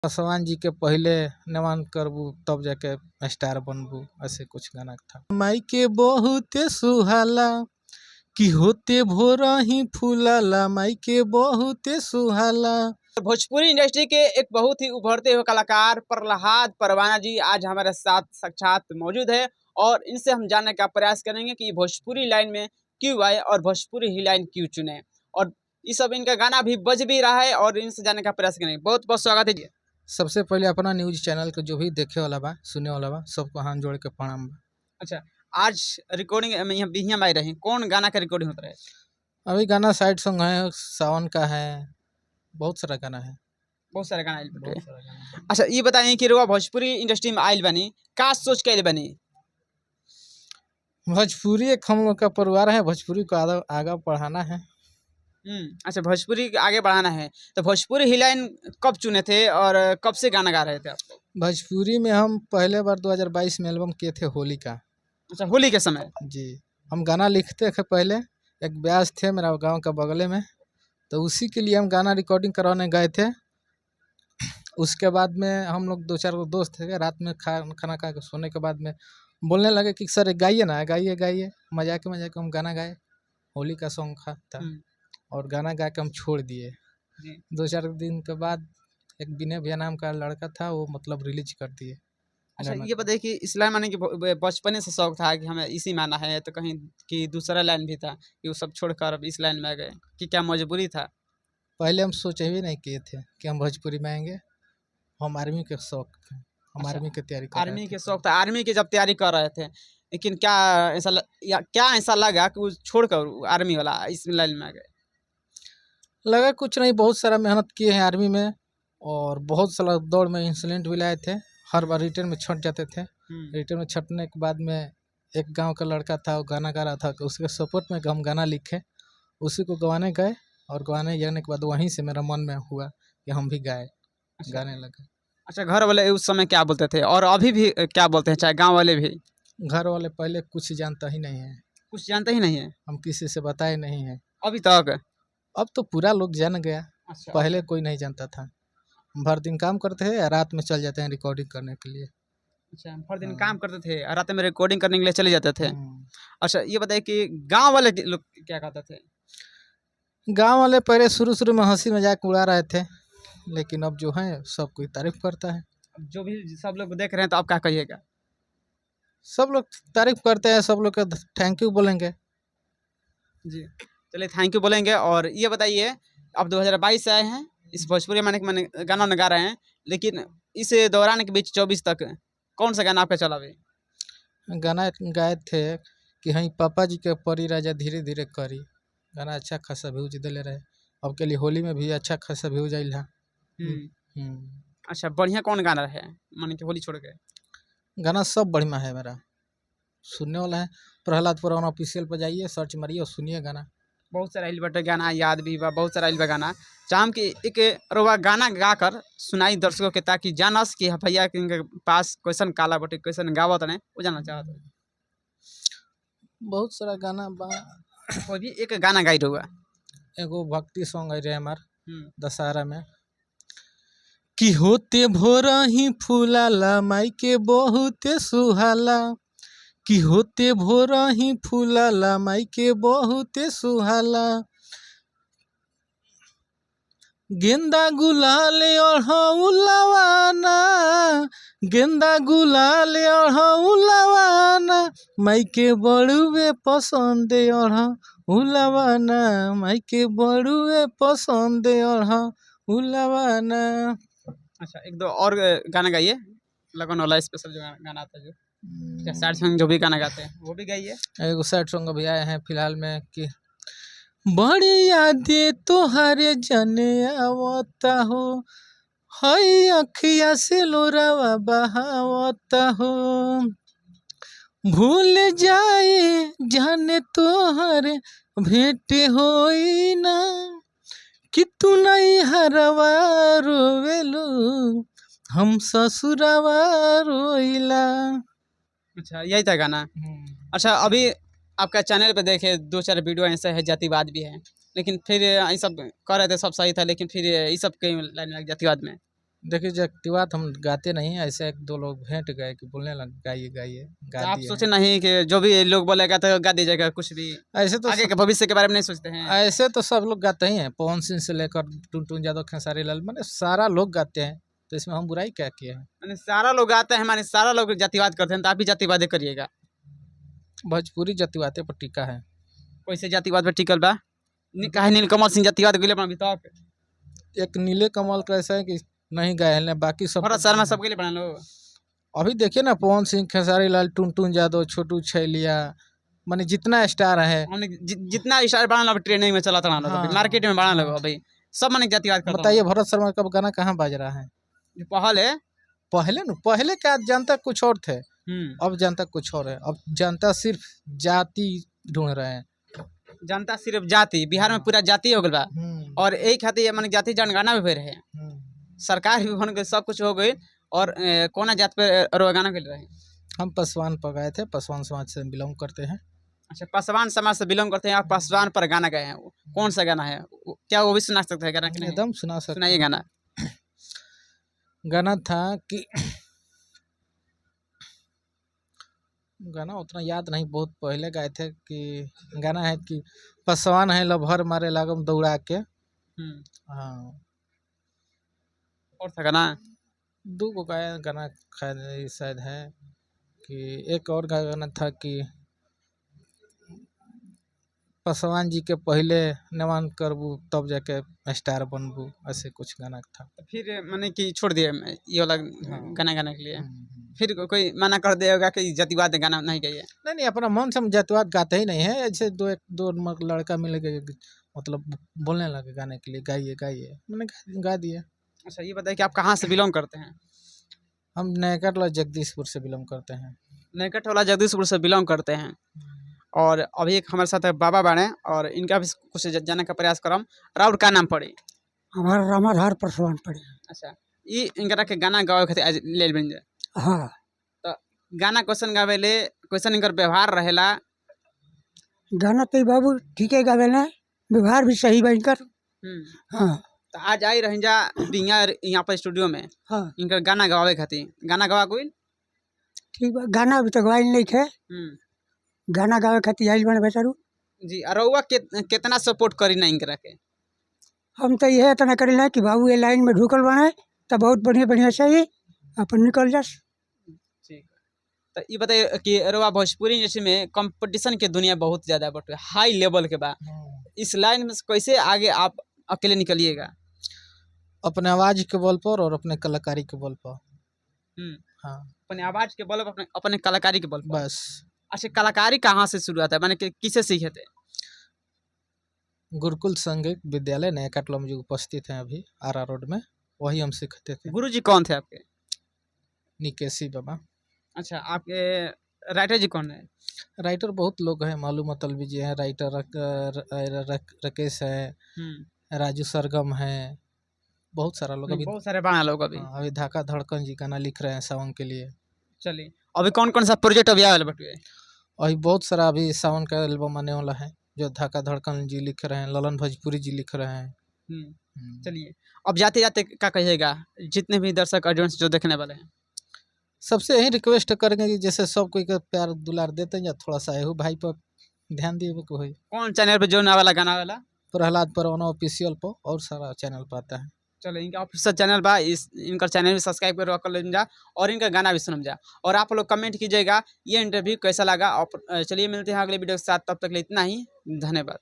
पासवान जी के पहले नमन करबू तब जाके स्टार बनबू, ऐसे कुछ गाना था। माई के बहुते सुहाला कि होते भोरा ही फूलाला, माई के बहुते सुहाला। भोजपुरी इंडस्ट्री के एक बहुत ही उभरते हुए कलाकार प्रहलाद परवाना जी आज हमारे साथ साक्षात मौजूद है और इनसे हम जानने का प्रयास करेंगे कि भोजपुरी लाइन में क्यों आए और भोजपुरी ही लाइन क्यों चुने, और ये सब इनका गाना भी बज भी रहा है और इनसे जानने का प्रयास करेंगे। बहुत बहुत स्वागत है जी। सबसे पहले अपना न्यूज चैनल के जो भी देखे वाला बा, सुने वाला बा, सबको हाथ जोड़ के प्रणाम बा। अच्छा, आज रिकॉर्डिंग में यहाँ बिहिया आई रही, कौन गाना का रिकॉर्डिंग होता है? अभी गाना साइड सॉन्ग है, सावन का है, बहुत सारा गाना है। बहुत सारे गाना आइल बाटे। अच्छा, ये बताइए कि रुआ भोजपुरी इंडस्ट्री में आइल बनी, का सोच के आइल बनी? भोजपुरी एक हम लोग का परिवार है, भोजपुरी को आगे बढ़ाना है। अच्छा, भोजपुरी आगे बढ़ाना है, तो भोजपुरी ही लाइन कब चुने थे और कब से गाना गा रहे थे आप? भोजपुरी में हम पहले बार 2022 में एल्बम किए थे होली का। अच्छा, होली के समय जी, हम गाना लिखते थे पहले, एक ब्यास थे मेरा गांव का बगले में, तो उसी के लिए हम गाना रिकॉर्डिंग करवाने गए थे। उसके बाद में हम लोग 2-4 दोस्त थे, रात में खाना खा के सोने के बाद में बोलने लगे कि सर गाइए ना, गाइए गाइए, मजाक हम गाना गाए। होली का सॉन्ग था और गाना गा के हम छोड़ दिए। 2-4 दिन के बाद एक विनय भैया नाम का लड़का था, वो मतलब रिलीज कर दिए। अच्छा, ये बताइए कि इस्लाम माने कि बचपने से शौक था कि हमें इसी माना है, तो कहीं कि दूसरा लाइन भी था कि वो सब छोड़कर अब इस लाइन में आ गए, कि क्या मजबूरी था? पहले हम सोचे भी नहीं किए थे कि हम भोजपुरी में आएंगे। हम आर्मी के शौक थे, हम आर्मी की तैयारी कर रहे थे। आर्मी के शौक था, आर्मी की जब तैयारी कर रहे थे, लेकिन क्या ऐसा लगा कि वो छोड़कर आर्मी वाला इस लाइन में आ गए? लगा कुछ नहीं, बहुत सारा मेहनत किए हैं आर्मी में और बहुत सारा दौड़ में इंसिडेंट भी लाए थे। हर बार रिटर्न में छट जाते थे। रिटर्न में छटने के बाद में एक गांव का लड़का था, वो गाना गा रहा था, कि उसके सपोर्ट में हम गाना लिखे, उसी को गवाने गए और गवाने जाने के बाद वहीं से मेरा मन में हुआ कि हम भी गाए। अच्छा, गाने लगे। अच्छा, घर वाले उस समय क्या बोलते थे और अभी भी क्या बोलते हैं, चाहे गांव वाले भी? घर वाले पहले कुछ जानता ही नहीं है, कुछ जानते ही नहीं है, हम किसी से बताए नहीं है अभी तक? अब तो पूरा लोग जान गया। अच्छा, पहले कोई नहीं जानता था। भर दिन काम करते हैं, रात में चल जाते हैं रिकॉर्डिंग करने के लिए। अच्छा, हर दिन काम करते थे और रात में रिकॉर्डिंग करने के लिए चले जाते थे। हम्म। अच्छा, ये बताइए कि गांव वाले लोग क्या कहते थे? गांव वाले पहले शुरू शुरू में हंसी मजाक उड़ा रहे थे, लेकिन अब जो है सब कोई तारीफ करता है। अब जो भी सब लोग देख रहे हैं तो आप क्या कहिएगा? सब लोग तारीफ करते हैं, सब लोग का थैंक यू बोलेंगे। जी, चलिए थैंक यू बोलेंगे। और ये बताइए, अब 2022 से आए हैं, इस भोजपुरी मैंने गाना गा रहे हैं, लेकिन इस दौरान के बीच 24 तक कौन सा गाना आपका चला अभी? गाना गाए थे कि हई पापा जी के परी राजा धीरे धीरे करी, गाना अच्छा खासा व्यूज दिले रहे। अब के लिए होली में भी अच्छा खासा व्यूज आइल है। अच्छा, बढ़िया कौन गाना है मान के होली छोड़ के? गाना सब बढ़िया है मेरा, सुनने वाला है। प्रहलाद पुराना ऑफिशियल पर जाइए, सर्च मारिए और सुनिए गाना। बहुत सारा आइल बाटे गाना, याद भी बा, बहुत सारा आइल बा गाना। चाहम कि एक रोवा गाना गा कर सुनाई दर्शकों के, ताकि जानस कि भैया के पास कैसन काला बटे, कैसन गावत ने, वो जानना चाहत। बहुत सारा गाना बा। कोई भी एक गाना गाई रहुआ। एगो भक्ति सॉन्ग है हमार दशहरा में, कि होते भोरा ही फूलाला, माई के बहुते सुहाला, कि होते भोरा ही फूलाला, माई के बहुते सुहाला, गेंदा गुलाल ओढ़ौलवाना, गेंदा गुलाल ओढ़ौलवाना, माई के बड़ुए पसंद ओढ़ौलवाना, माई के बड़ुए पसंद ओढ़ौलवाना। अच्छा, एक दो और गाना गाइए, लगन वाला स्पेशल जो गाना आता है, जो सैड सॉन्ग जो भी गाना गाते हैं वो भी गाइए। एगो सैड सॉन्ग अभी आए हैं फिलहाल में, कि बड़ी यादें तोहरे जने आवता हो, हई अखिया से लोरावा बहावता हो, भूल जाए जाने तोहरे भेंट होई ना, कि तू नहीं हरवा रोवेलू, हम ससुरवा रोइला। अच्छा, यही था गाना। अच्छा, अभी आपका चैनल पे देखे 2-4 वीडियो ऐसे है जातिवाद भी है, लेकिन फिर ये सब कर रहे थे, सब सही था, लेकिन फिर ये सब के लाइन में जातिवाद में देखिए जातिवाद हम गाते नहीं हैं, ऐसे 1-2 लोग भेंट गए कि बोलने लगे गाइए गाइए, तो गा आप दिए सोचे हैं। नहीं कि जो भी लोग बोलेगा तो गा दीजिएगा कुछ भी, ऐसे तो आगे के भविष्य के बारे में नहीं सोचते हैं? ऐसे तो सब लोग गाते ही हैं, पवन सिंह से लेकर टुनटुन यादव, खेसारी लाल, माने सारा लोग गाते हैं, तो इसमें हम बुराई क्या किए हैं? माने सारा लोग गाते हैं, माने सारा लोग जातिवाद करते हैं, तो आप भी जातिवाद करिएगा। भोजपुरी जातिवादे पर टिका है। कैसे जातिवाद पे टिकल बा? काहे नीलकमल सिंह जातिवाद कइले बा अभी तक? एक नीले कमल का ऐसा है कि नहीं गाए हैं, बाकी सब भरत शर्मा सब कइले बाड़न लोग। अभी देखिए ना, पवन सिंह, खेसारी लाल, टुनटुन यादव, छोटू छैलिया, माने जितना स्टार है। हमने जितना स्टार बाड़न लोग ट्रेनिंग में चलत रहन लोग, अभी हाँ, मार्केट में बाड़न लोग, हाँ। अभी सब माने जातिवाद करत बताइए रहन। भरत शर्मा का गाना कहाँ बाज रहा है? जो पहल है। पहले क्या जनता कुछ और थे, हम्म। अब जनता कुछ और है। अब जनता सिर्फ जाति ढूंढ रहे हैं। जनता सिर्फ जाति, बिहार में पूरा जाति हो गइल बा, और यही खातिर माने जाति जनगणना भी भइल रहे, सरकार भी बन गई, सब कुछ हो गई, और कौना जात पे रोगाना कइल रहे? हम पासवान पर गए थे, पासवान समाज से बिलोंग करते हैं। अच्छा, पासवान समाज से बिलोंग करते हैं आप, पासवान पर गाना गए हैं। कौन सा गाना है? क्या वो भी सुना सकते हैं गाना कि नहीं? एकदम सुना सकते सुनाइए गाना। गाना था कि गाना उतना याद नहीं, बहुत पहले गाए थे। कि गाना है कि पासवान है लभर मारे लागम दौड़ा के। हाँ, और था गाना? 2 गो गाया गाना शायद है। कि एक और गाना था कि पासवान जी के पहले नेवान करबू तब जाके स्टार बनबू, ऐसे कुछ गाना था। तो फिर मैंने कि छोड़ दिए ये वाला हाँ। गाना गाने के लिए? फिर कोई मना कर देगा कि जातिवाद गाना नहीं गाइए? नहीं, अपना मन से हम जातिवाद गाते ही नहीं है। ऐसे दो लड़का मिल के मतलब बोलने लगे गाने के लिए, गाइए गाइए, मैंने गा दिया। अच्छा, ये बताइए कि आप कहाँ से बिलोंग करते हैं? हम नैकटला जगदीशपुर से बिलोंग करते हैं। नैकटवाला जगदीशपुर से बिलोंग करते हैं। और अभी एक हमारे साथ बाबा बाड़े, और इनका भी कुछ जानने का प्रयास करम। राउर का नाम पड़ी? हमारा रामाधार पासवान पड़े। अच्छा, ई इनकरा के गाना गावे खातिर आज ले बन जाए। हाँ, तो गाना क्वेश्चन गावेले, क्वेश्चन इनकर व्यवहार रहेला? गाना तो बाबू ठीक है गावेला, व्यवहार भी सही बा इनकर। हाँ तो आज आई रही जा बिंगा यहाँ पर स्टूडियो में, हाँ इनकर गाना गवावे खातिर। गाना गवा कोई? ठीक बा, गाना अभी तक गाइल नहीं थे। गाना गावे खातिर आइल बने बेचारू। जी, और रउआ कितना सपोर्ट करी ना इनकरा के? हम तो यह इतना करेला कि बाबू ये लाइन में ढुकल बने तो बहुत बढ़िया बढ़िया से ही अपन निकल जास। ठीक। तो ये बताइए कि रउआ भोजपुरी इंडस्ट्री में कंपटीशन के दुनिया बहुत ज़्यादा बटे, हाई लेवल के बा, इस लाइन में से कैसे आगे आप अकेले निकलिएगा? अपने आवाज के बल पर और अपने कलाकारी के बल पर। हाँ, अपने आवाज के बल पर, अपने कलाकारी के बल पर। बस। अच्छा, कलाकारी कहाँ से शुरुआत है, माने कि किसे सीखे थे? गुरुकुल संगीत विद्यालय नया काटला में जो उपस्थित हैं अभी आरा रोड में, वही हम सीखते थे। गुरुजी कौन थे आपके? निकेशी बाबा। अच्छा, आपके राइटर जी कौन है? राइटर बहुत लोग हैं, मालूम मतलबी जी हैं, राइटर राकेश है, राजू सरगम है, बहुत सारा लोग। अभी बहुत सारे बना लोग अभी। अभी धाका धड़कन जी गाना लिख रहे हैं सावन के लिए। चलिए, अभी कौन कौन सा प्रोजेक्ट अभी आया बटुए? अभी बहुत सारा अभी सावन का एल्बम आने वाला है, जो धाका धड़कन जी लिख रहे हैं, ललन भोजपुरी जी लिख रहे हैं। चलिए, अब जाते जाते क्या कहिएगा जितने भी दर्शक ऑडियंस जो देखने वाले हैं? सबसे यही रिक्वेस्ट करेंगे कि जैसे सब कोई का प्यार दुलार देते हैं, या थोड़ा सा एहू भाई पर ध्यान दिए कोई। कौन चैनल पे जो वाला गाना वाला? प्रहलाद परवाना ऑफिशियल पर, और सारा चैनल पर आता है। चलो, इनका ऑफिशियल चैनल बा, इनका चैनल भी सब्सक्राइब कर लें जा, और इनका गाना भी सुनम जा, और आप लोग कमेंट कीजिएगा ये इंटरव्यू कैसा लगा। और चलिए मिलते हैं अगले वीडियो के साथ, तब तक के लिए इतना ही, धन्यवाद।